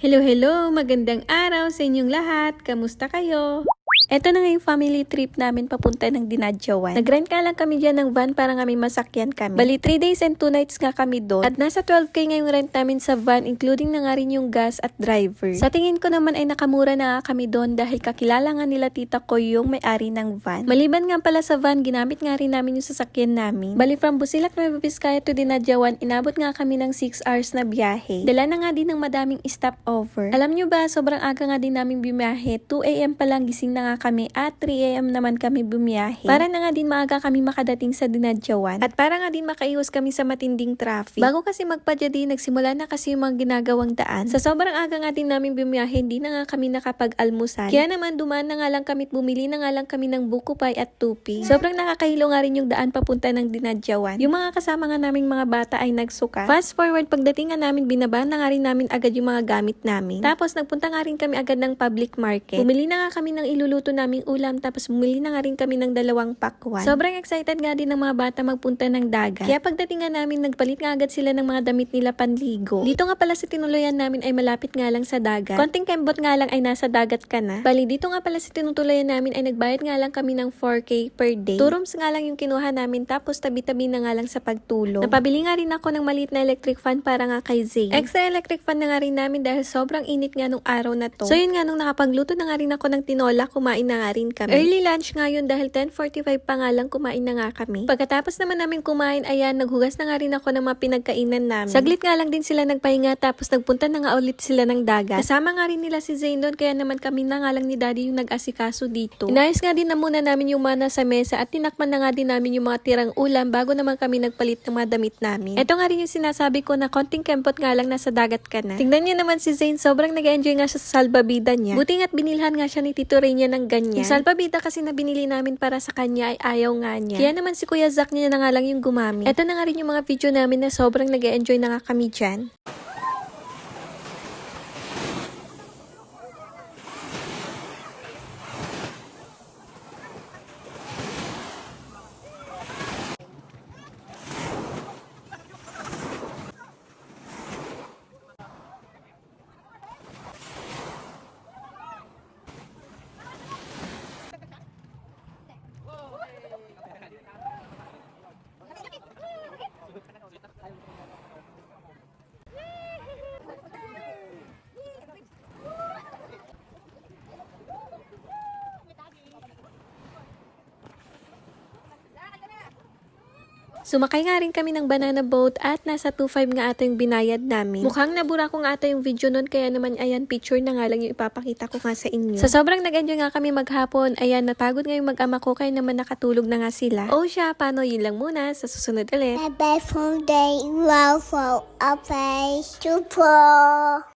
Hello, hello! Magandang araw sa inyong lahat! Kamusta kayo? Eto na nga yung family trip namin papunta ng Dinadjawan. Nag-rent nga lang kami dyan ng van para nga may masakyan kami. Bali, 3 days and 2 nights nga kami doon. At nasa 12K nga yung rent namin sa van, including na nga rin yung gas at driver. Sa tingin ko naman ay nakamura na nga kami doon dahil kakilala nga nila tita ko yung may-ari ng van. Maliban nga pala sa van, ginamit nga rin namin yung sasakyan namin. Bali, from Busilak, Nueva Vizcaya to Dinadjawan, inabot nga kami ng 6 hours na biyahe. Dala na nga din ng madaming stopover. Alam nyo ba, sobrang aga nga din namin biyahe. 2 AM pa lang gising na nga kami at 3 AM naman kami bumiyahe. Para na nga din maaga kami makadating sa Dinadjawan at para nga din makaiwas kami sa matinding traffic. Bago kasi magpadyadi, nagsimula na kasi yung mga ginagawang daan. Sa sobrang aga nga din namin bumiyahe, hindi na nga kami nakapag-almusal. Kaya naman dumaan na nga lang kami at bumili na nga lang kami ng buko pie at tupi. Sobrang nakakahilo nga rin yung daan papunta ng Dinadjawan. Yung mga kasama nga naming mga bata ay nagsuka. Fast forward, pagdating nga namin, binaba na nga rin namin agad yung mga gamit namin. Tapos nagpunta nga rin kami agad ng public market. Bumili na nga kami ng iluluto naming ulam, tapos bumili na nga rin kami ng 2 pakwan. Sobrang excited nga din ng mga bata magpunta ng dagat. Kaya pagdating nga namin, nagpalit nga agad sila ng mga damit nila panligo. Dito nga pala sa tinuluyan namin ay malapit nga lang sa dagat. Konting kembot nga lang ay nasa dagat ka na. Bali, dito nga pala sa tinutuluyan namin ay nagbayad nga lang kami ng 4K per day. 2 rooms nga lang yung kinuha namin, tapos tabi-tabi na nga lang sa pagtulog. Napabili nga rin ako ng maliit na electric fan para nga kay Zane. Extra electric fan na nga rin namin dahil sobrang init nga nung araw na to. So yun nga, nung nakapagluto na nga rin ako ng tinola, kumain na nga rin kami. Early lunch nga yun dahil 10:45 pa nga lang kumain na nga kami. Pagkatapos naman namin kumain, ayan, naghugas na nga rin ako ng mga pinagkainan namin. Saglit nga lang din sila nagpahinga, tapos nagpunta na nga ulit sila ng dagat. Kasama nga rin nila si Zane doon, kaya naman kami na nga lang ni Daddy yung nag-asikaso dito. Inayos nga din na muna namin yung mana sa mesa at tinakman na nga din namin yung mga tirang ulam bago naman kami nagpalit ng mga damit namin. Ito nga rin yung sinasabi ko na konting kempot nga lang nasa dagat ka na. Tingnan niyo naman si Zane, sobrang nag-enjoy nga siya sa salbabida niya. Buti nga't binilhan nga siya ni Tito Ray niya ng ganyan. Yung salbabida kasi na binili namin para sa kanya ay ayaw nga niya. Kaya naman si Kuya Zack niya na nga lang yung gumamit. Ito na nga rin yung mga video namin na sobrang nag-enjoy na nga kami dyan. Sumakay nga rin kami ng banana boat at nasa 2.5 nga ata yung binayad namin. Mukhang nabura ko nga ata yung video nun, kaya naman ayan, picture na nga lang yung ipapakita ko nga sa inyo. Sa sobrang nag-enjoy nga kami maghapon, ayan, napagod nga yung mag-ama ko, kaya naman nakatulog na nga sila. O siya, paano, yun lang muna, sa susunod ulit. Bye-bye from day, wow, for a place to pour.